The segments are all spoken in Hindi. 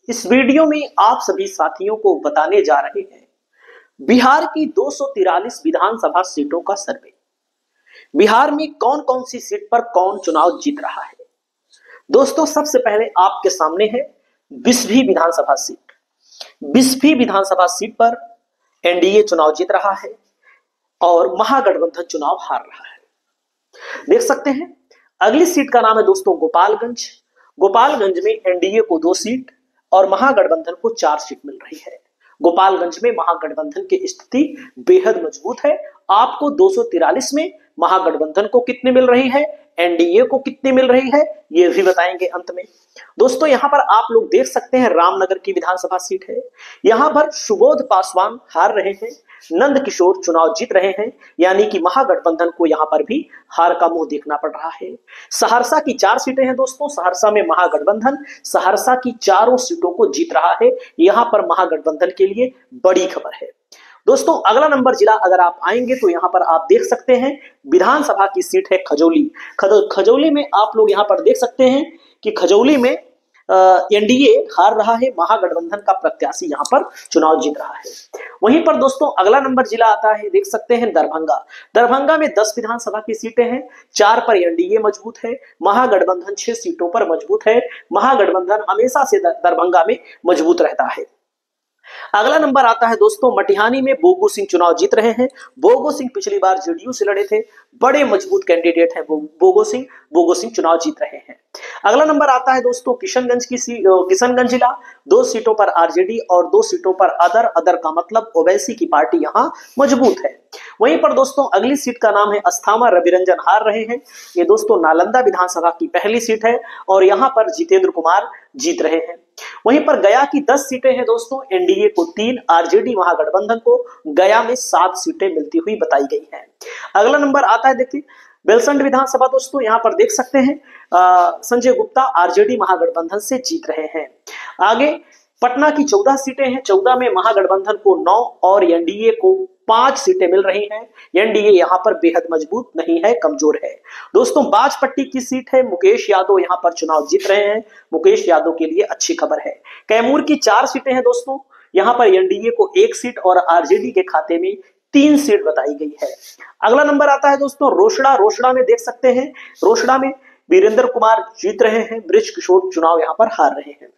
इस वीडियो में आप सभी साथियों को बताने जा रहे हैं बिहार की 243 विधानसभा सीटों का सर्वे। बिहार में कौन कौन सी सीट पर कौन चुनाव जीत रहा है। दोस्तों, सबसे पहले आपके सामने है 20वीं विधानसभा सीट। 20वीं विधानसभा सीट पर एनडीए चुनाव जीत रहा है और महागठबंधन चुनाव हार रहा है। देख सकते हैं अगली सीट का नाम है दोस्तों गोपालगंज। गोपालगंज में एनडीए को 2 सीट और महागठबंधन को 4 सीट मिल रही है। गोपालगंज में महागठबंधन की स्थिति बेहद मजबूत है। आपको 243 में महागठबंधन को कितने मिल रही है, एनडीए को कितनी मिल रही है, ये भी बताएंगे अंत में। दोस्तों, यहां पर आप लोग देख सकते हैं रामनगर की विधानसभा सीट है। यहां पर सुबोध पासवान हार रहे हैं, नंद किशोर चुनाव जीत रहे हैं, यानी कि महागठबंधन को यहां पर भी हार का मुंह देखना पड़ रहा है। सहरसा की 4 सीटें हैं दोस्तों। सहरसा में महागठबंधन सहरसा की 4 सीटों को जीत रहा है। यहां पर महागठबंधन के लिए बड़ी खबर है। दोस्तों, अगला नंबर जिला अगर आप आएंगे तो यहां पर आप देख सकते हैं विधानसभा की सीट है खजौली। खजौली में आप लोग यहां पर देख सकते हैं कि खजौली में एनडीए हार रहा है, महागठबंधन का प्रत्याशी यहां पर चुनाव जीत रहा है। वहीं पर दोस्तों अगला नंबर जिला आता है, देख सकते हैं दरभंगा। दरभंगा में 10 विधानसभा की सीटें हैं। 4 पर एनडीए मजबूत है, महागठबंधन 6 सीटों पर मजबूत है। महागठबंधन हमेशा से दरभंगा में मजबूत रहता है। अगला नंबर आता है दोस्तों मटिहानी में बोगो सिंह चुनाव जीत रहे हैं। बोगो सिंह पिछली बार जेडीयू से लड़े थे, बड़े मजबूत कैंडिडेट हैं बोगो सिंह चुनाव जीत रहे हैं। अगला नंबर आता है दोस्तों किशनगंज जिला। 2 सीटों पर आरजेडी और 2 सीटों पर अदर का मतलब ओवैसी की पार्टी यहां मजबूत है। वहीं पर दोस्तों अगली सीट का नाम है अस्थामा। रविरंजन हार रहे हैं। ये दोस्तों नालंदा विधानसभा की पहली सीट है और यहां पर जितेंद्र कुमार जीत रहे हैं। वहीं पर गया की 10 सीटें हैं दोस्तों। एनडीए को 3, आरजेडी महागठबंधन को गया में 7 सीटें मिलती हुई बताई गई हैं। अगला नंबर आता है, देखिए बेलसंड विधानसभा। दोस्तों यहां पर देख सकते हैं संजय गुप्ता आरजेडी महागठबंधन से जीत रहे हैं। आगे पटना की 14 सीटें हैं। 14 में महागठबंधन को 9 और एनडीए को 5 सीटें मिल रही हैं। एनडीए यहां पर बेहद मजबूत नहीं है, कमजोर है। दोस्तों बाजपट्टी की सीट है। मुकेश यादव यहां पर चुनाव जीत रहे हैं। मुकेश यादव के लिए अच्छी खबर है। कैमूर की 4 सीटें हैं दोस्तों। यहां पर एनडीए को 1 सीट और आरजेडी के खाते में 3 सीट बताई गई है। अगला नंबर आता है दोस्तों रोसड़ा में देख सकते हैं, रोसड़ा में वीरेंद्र कुमार जीत रहे हैं। बृज किशोर चुनाव यहां पर हार रहे हैं।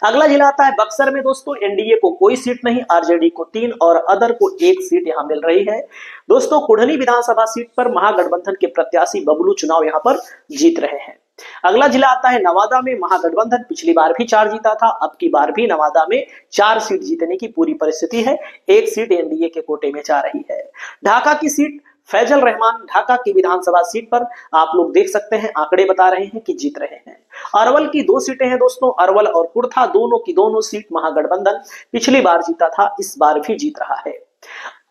अगला जिला आता है बक्सर में। दोस्तों एनडीए को कोई सीट नहीं, आरजेडी को 3 और अदर को 1 सीट यहां मिल रही है। दोस्तों कुढ़नी विधानसभा सीट पर महागठबंधन के प्रत्याशी बबलू चुनाव यहां पर जीत रहे हैं। अगला जिला आता है नवादा में। महागठबंधन पिछली बार भी 4 जीता था, अब की बार भी नवादा में 4 सीट जीतने की पूरी परिस्थिति है। 1 सीट एनडीए के कोटे में जा रही है। ढाका की सीट फैजल रहमान, ढाका की विधानसभा सीट पर आप लोग देख सकते हैं आंकड़े बता रहे हैं कि जीत रहे हैं। अरवल की 2 सीटें हैं दोस्तों। अरवल और कुर्था दोनों की दोनों सीट महागठबंधन पिछली बार जीता था, इस बार भी जीत रहा है।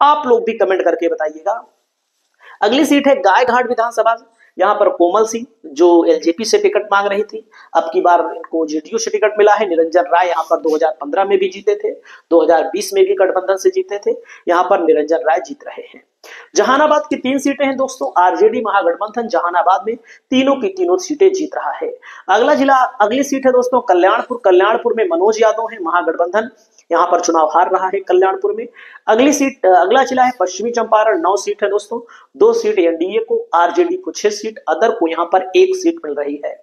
आप लोग भी कमेंट करके बताइएगा। अगली सीट है गायघाट विधानसभा। यहां पर कोमल सिंह जो एलजेपी से टिकट मांग रही थी, अब की बार इनको जेडीयू से टिकट मिला है। निरंजन राय यहां पर 2015 में भी जीते थे, 2020 में भी गठबंधन से जीते थे। यहां पर निरंजन राय जीत रहे हैं। जहानाबाद की 3 सीटें हैं दोस्तों। आरजेडी महागठबंधन जहानाबाद में तीनों की तीनों सीटें जीत रहा है। अगली सीट है दोस्तों कल्याणपुर। कल्याणपुर में मनोज यादव है, महागठबंधन यहां पर चुनाव हार रहा है कल्याणपुर में। अगला जिला है पश्चिमी चंपारण। 9 सीट है दोस्तों। 2 सीट एनडीए को, आरजेडी को 6 सीट, अदर को यहां पर 1 सीट मिल रही है।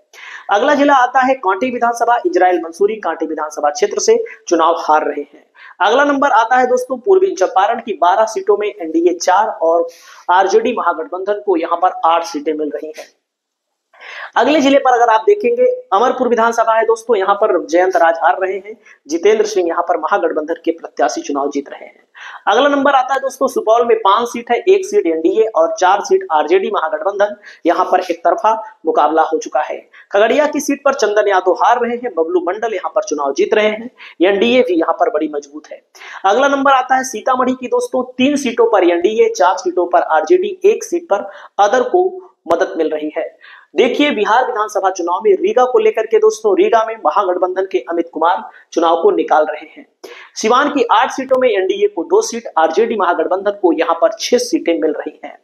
अगला जिला आता है कांटी विधानसभा। इजराइल मंसूरी कांटी विधानसभा क्षेत्र से चुनाव हार रहे हैं। अगला नंबर आता है दोस्तों पूर्वी चंपारण की 12 सीटों में एनडीए 4 और आरजेडी महागठबंधन को यहां पर 8 सीटें मिल रही हैं। अगले जिले पर अगर आप देखेंगे अमरपुर विधानसभा है दोस्तों। यहां पर जयंत राज हार रहे हैं, जितेंद्र सिंह यहां पर महागठबंधन के प्रत्याशी चुनाव जीत रहे हैं। अगला नंबर आता है दोस्तों सुपौल में 5 सीट है। 1 सीट एनडीए और 4 सीट आरजेडी महागठबंधन। यहां पर एक तरफा मुकाबला हो चुका है। खगड़िया की सीट पर चंदन यादव हार रहे हैं, बबलू मंडल यहां पर चुनाव जीत रहे हैं। एनडीए भी यहां पर बड़ी मजबूत है। अगला नंबर आता है सीतामढ़ी की दोस्तों। 3 सीटों पर एनडीए, 4 सीटों पर आरजेडी, 1 सीट पर अदर को मदद मिल रही है। देखिए बिहार विधानसभा चुनाव में रीगा को लेकर के दोस्तों, रीगा में महागठबंधन के अमित कुमार चुनाव को निकाल रहे हैं। सिवान की 8 सीटों में एनडीए को 2 सीट, आरजेडी महागठबंधन को यहां पर 6 सीटें मिल रही हैं।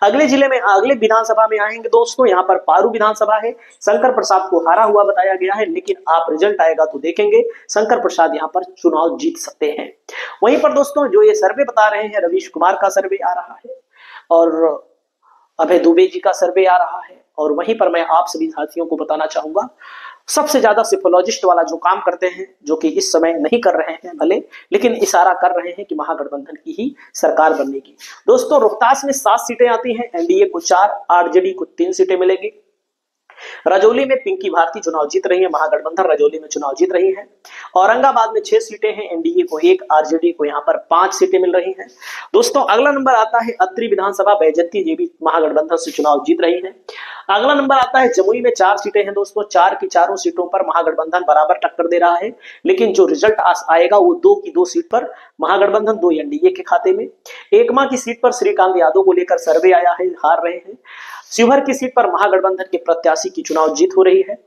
अगले जिले में अगले विधानसभा में आएंगे दोस्तों, यहाँ पर पारू विधानसभा है, शंकर प्रसाद को हारा हुआ बताया गया है, लेकिन आप रिजल्ट आएगा तो देखेंगे शंकर प्रसाद यहाँ पर चुनाव जीत सकते हैं। वहीं पर दोस्तों जो ये सर्वे बता रहे हैं, रवीश कुमार का सर्वे आ रहा है और अभय दुबे जी का सर्वे आ रहा है। और वहीं पर मैं आप सभी साथियों को बताना चाहूंगा, सबसे ज्यादा सिफोलॉजिस्ट वाला जो काम करते हैं, जो कि इस समय नहीं कर रहे हैं भले, लेकिन इशारा कर रहे हैं कि महागठबंधन की ही सरकार बनने की। दोस्तों रोहतास में 7 सीटें आती हैं, एनडीए को 4, आरजेडी को 3 सीटें मिलेगी। रजौली में पिंकी भारती चुनाव जीत रही है, महागठबंधन रजौली में चुनाव जीत रही है। औरंगाबाद में 6 सीटें हैं, एनडीए को 1, आरजेडी को यहाँ पर 5 सीटें मिल रही हैं। दोस्तों अगला नंबर आता है अत्रि विधानसभा, बैजंती ये भी महागठबंधन से चुनाव जीत रही है। अगला नंबर आता है जमुई में 4 सीटें हैं दोस्तों, 4 की चारों सीटों पर महागठबंधन बराबर टक्कर दे रहा है, लेकिन जो रिजल्ट आएगा वो 2 की 2 सीट पर महागठबंधन, 2 एनडीए के खाते में। एकमा की सीट पर श्रीकांत यादव को लेकर सर्वे आया है, हार रहे हैं। शिवहर की सीट पर महागठबंधन के प्रत्याशी की चुनाव जीत हो रही है।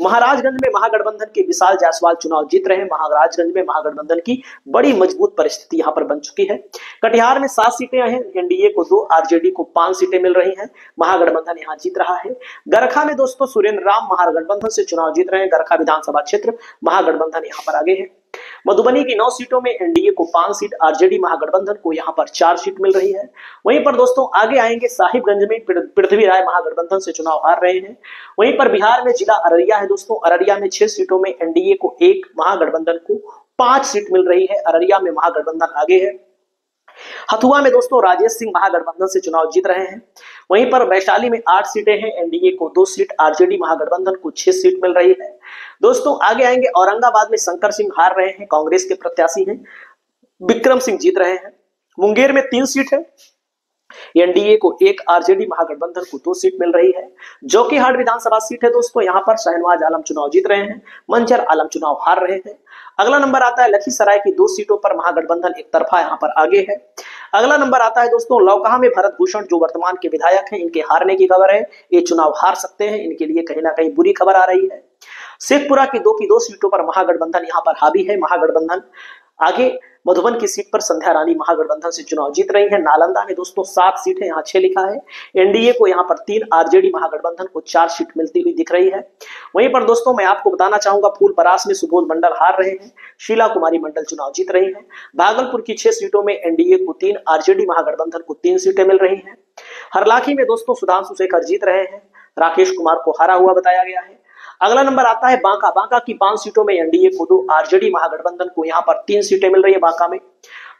महाराजगंज में महागठबंधन के विशाल जायसवाल चुनाव जीत रहे हैं, महाराजगंज में महागठबंधन की बड़ी मजबूत परिस्थिति यहां पर बन चुकी है। कटिहार में 7 सीटें हैं, एनडीए को 2, आरजेडी को 5 सीटें मिल रही हैं, महागठबंधन यहां जीत रहा है। गरखा में दोस्तों सुरेंद्र राम महागठबंधन से चुनाव जीत रहे हैं, गरखा विधानसभा क्षेत्र महागठबंधन यहां पर आगे है। मधुबनी की 9 सीटों में एनडीए को 5 सीट, आरजेडी महागठबंधन को यहां पर 4 सीट मिल रही है। वहीं पर दोस्तों आगे आएंगे साहिबगंज में पृथ्वी राय महागठबंधन से चुनाव हार रहे हैं। वहीं पर बिहार में जिला अररिया है दोस्तों, अररिया में 6 सीटों में एनडीए को 1, महागठबंधन को 5 सीट मिल रही है, अररिया में महागठबंधन आगे है। हथुआ में दोस्तों राजेश सिंह महागठबंधन से चुनाव जीत रहे हैं। वहीं पर वैशाली में 8 सीटें हैं, एनडीए को 2 सीट, आरजेडी महागठबंधन को 6 सीट मिल रही है। दोस्तों आगे आएंगे औरंगाबाद में शंकर सिंह हार रहे हैं, कांग्रेस के प्रत्याशी हैं, विक्रम सिंह जीत रहे हैं। मुंगेर में 3 सीट है, एनडीए को 1, आरजेडी महागठबंधन को 2 सीट मिल रही है। जोकीहाट विधानसभा सीट है दोस्तों, यहां पर शहनवाज आलम चुनाव जीत रहे हैं, मंजर आलम चुनाव हार रहे हैं। अगला नंबर आता है लखीसराय की 2 सीटों पर महागठबंधन एक तरफा यहां पर आगे है। अगला नंबर आता है दोस्तों लौकहा में भरत भूषण जो वर्तमान के विधायक हैं, इनके हारने की खबर है, ये चुनाव हार सकते हैं, इनके लिए कहीं ना कहीं बुरी खबर आ रही है। शेखपुरा की 2 की 2 सीटों पर महागठबंधन यहां पर हावी है, महागठबंधन आगे। मधुबन की सीट पर संध्या रानी महागठबंधन से चुनाव जीत रही है। नालंदा में दोस्तों 7 सीट है, यहाँ 6 लिखा है, एनडीए को यहाँ पर 3, आरजेडी महागठबंधन को 4 सीट मिलती हुई दिख रही है। वहीं पर दोस्तों मैं आपको बताना चाहूंगा फूलपरास में सुबोध मंडल हार रहे हैं, शीला कुमारी मंडल चुनाव जीत रही है। भागलपुर की 6 सीटों में एनडीए को 3, आरजेडी महागठबंधन को 3 सीटें मिल रही है। हरलाखी में दोस्तों सुधांशु शेखर जीत रहे हैं, राकेश कुमार को हारा हुआ बताया गया है। अगला नंबर आता है बांका, बांका की 5 सीटों में एनडीए को 2, आरजेडी महागठबंधन को यहां पर 3 सीटें मिल रही है बांका में।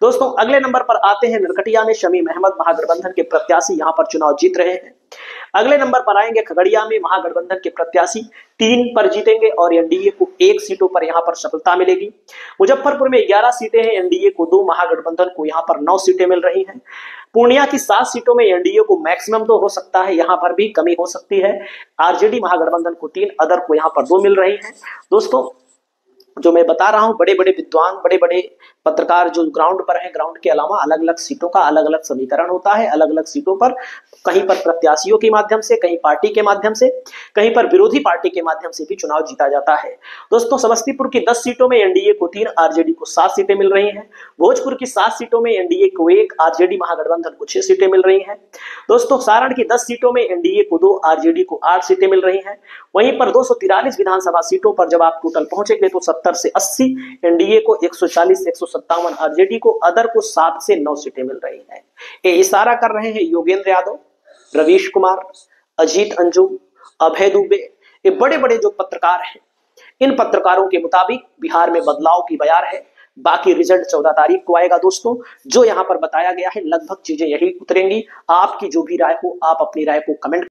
दोस्तों अगले नंबर पर आते हैं नरकटिया में शमीम अहमद महागठबंधन के प्रत्याशी यहां पर चुनाव जीत रहे हैं। अगले नंबर पर आएंगे खगड़िया में महागठबंधन के प्रत्याशी 3 पर जीतेंगे और एनडीए को 1 सीटों पर यहां पर सफलता मिलेगी। मुजफ्फरपुर में 11 सीटें हैं, एनडीए को 2, महागठबंधन को यहां पर 9 सीटें मिल रही हैं। पूर्णिया की 7 सीटों में एनडीए को मैक्सिमम तो हो सकता है, यहां पर भी कमी हो सकती है, आरजेडी महागठबंधन को 3, अदर को यहां पर 2 मिल रही हैं। दोस्तों जो मैं बता रहा हूं, बड़े बड़े विद्वान, बड़े बड़े पत्रकार जो ग्राउंड पर हैं, ग्राउंड के अलावा अलग अलग सीटों का अलग अलग समीकरण होता है, अलग अलग सीटों पर कहीं पर प्रत्याशियों के माध्यम से, कहीं पार्टी के माध्यम से, कहीं पर विरोधी पार्टी के माध्यम से भी चुनाव जीता जाता है। दोस्तों समस्तीपुर की 10 सीटों में एनडीए को 3, आरजेडी को 7 सीटें मिल रही हैं। भोजपुर की 7 सीटों में एनडीए को 1, आरजेडी महागठबंधन को 6 सीटें मिल रही हैं। दोस्तों सारण की 10 सीटों में एनडीए को 2, आरजेडी को 8 सीटें मिल रही हैं। वहीं पर 243 विधानसभा सीटों पर जब आप टोटल पहुंचेंगे तो 70 से 80 एनडीए को, 140 से 157 आरजेडी को, अदर को 7 से 9 सीटें मिल रही हैं। ये इशारा कर रहे हैं योगेंद्र यादव, रवीश कुमार, अजीत अंजुम, अभय दुबे, ये बड़े बड़े जो पत्रकार हैं, इन पत्रकारों के मुताबिक बिहार में बदलाव की बयार है। बाकी रिजल्ट 14 तारीख को आएगा दोस्तों। जो यहां पर बताया गया है लगभग चीजें यही उतरेंगी। आपकी जो भी राय हो, आप अपनी राय को कमेंट